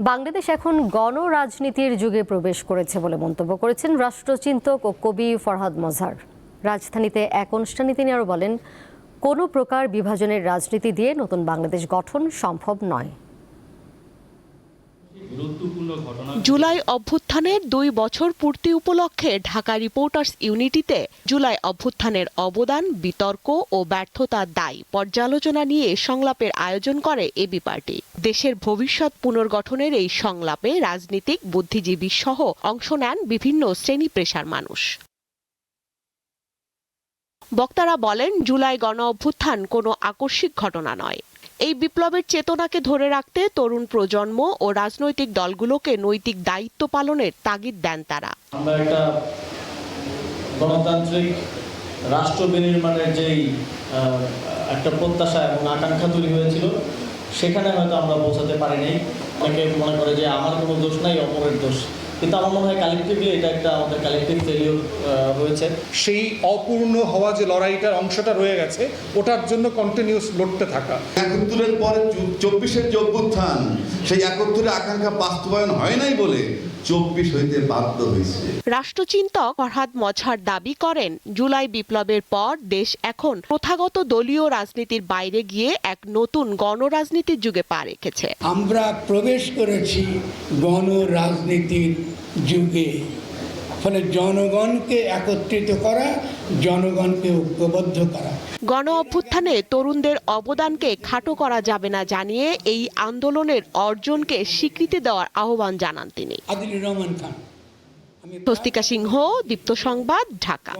বাংলাদেশ এখন গণরাজনীতির যুগে প্রবেশ করেছে বলে মন্তব্য করেছেন রাষ্ট্রচিন্তক ও কবি ফরহাদ মজহার। রাজধানীতে এক অনুষ্ঠানে তিনি আরও বলেন, কোনো প্রকার বিভাজনের রাজনীতি দিয়ে নতুন বাংলাদেশ গঠন সম্ভব নয়। জুলাই অভ্যুত্থানের 2 বছর পূর্তি উপলক্ষে ঢাকা রিপোর্টার্স ইউনিটিতে জুলাই অভ্যুত্থানের অবদান, বিতর্ক ও ব্যর্থতার দায় পর্যালোচনা নিয়ে সংলাপের আয়োজন করে এবি পার্টি। দেশের ভবিষ্যৎ পুনর্গঠনের এই সংলাপে রাজনীতিক, বুদ্ধিজীবী সহ অংশ নেন বিভিন্ন শ্রেণী পেশার মানুষ। বক্তারা বলেন, জুলাই গণ অভ্যুত্থান কোনো আকস্মিক ঘটনা নয়। এই বিপ্লবের চেতনাকে ধরে রাখতে তরুণ প্রজন্ম ও রাজনৈতিক দলগুলোকে নৈতিক দায়িত্ব পালনের তাগিদ দেন তারা। আমরা একটা গণতান্ত্রিক রাষ্ট্র বিনির্মাণের যেই একটা প্রত্যাশা এবং আকাঙ্ক্ষা তৈরি হয়েছিল, সেখানে হয়তো আমরা পৌঁছাতে পারিনি। অনেকে মনে করে যে আমার কোনো দোষ নাই, অপরের দোষ, কিন্তু আমার মনে হয় কালেকটিভলি এটা একটা আমাদের কালেকটিভ ফেলিওর হয়েছে। সেই অপূর্ণ হওয়া যে লড়াইটার অংশটা রয়ে গেছে, ওটার জন্য কন্টিনিউস লড়তে থাকা। ৭১-এর পরে ২৪-এর যে অভ্যুত্থান, সেই ৭১-এর আকাঙ্ক্ষা বাস্তবায়ন হয় নাই বলে ২৪ হইতে বাধ্য হয়েছে। রাষ্ট্রচিন্তক ফরহাদ মজহার দাবি করেন, জুলাই বিপ্লবের পর দেশ এখন প্রথাগত দলীয় রাজনীতির বাইরে গিয়ে এক নতুন গণরাজনীতির যুগে পা রেখেছে। আমরা প্রবেশ করেছি গণরাজনীতির যুগে। ফলে জনগণকে একত্রিত করা, জনগণকে ঐক্যবদ্ধ করা। গণ অভ্যুত্থানে তরুণদের অবদানকে খাটো করা যাবে না জানিয়ে এই আন্দোলনের অর্জনকে স্বীকৃতি দেওয়ার আহ্বান জানান তিনি। আদিলুর রহমান খান। স্বস্তিকা সিংহ, দীপ্ত সংবাদ, ঢাকা।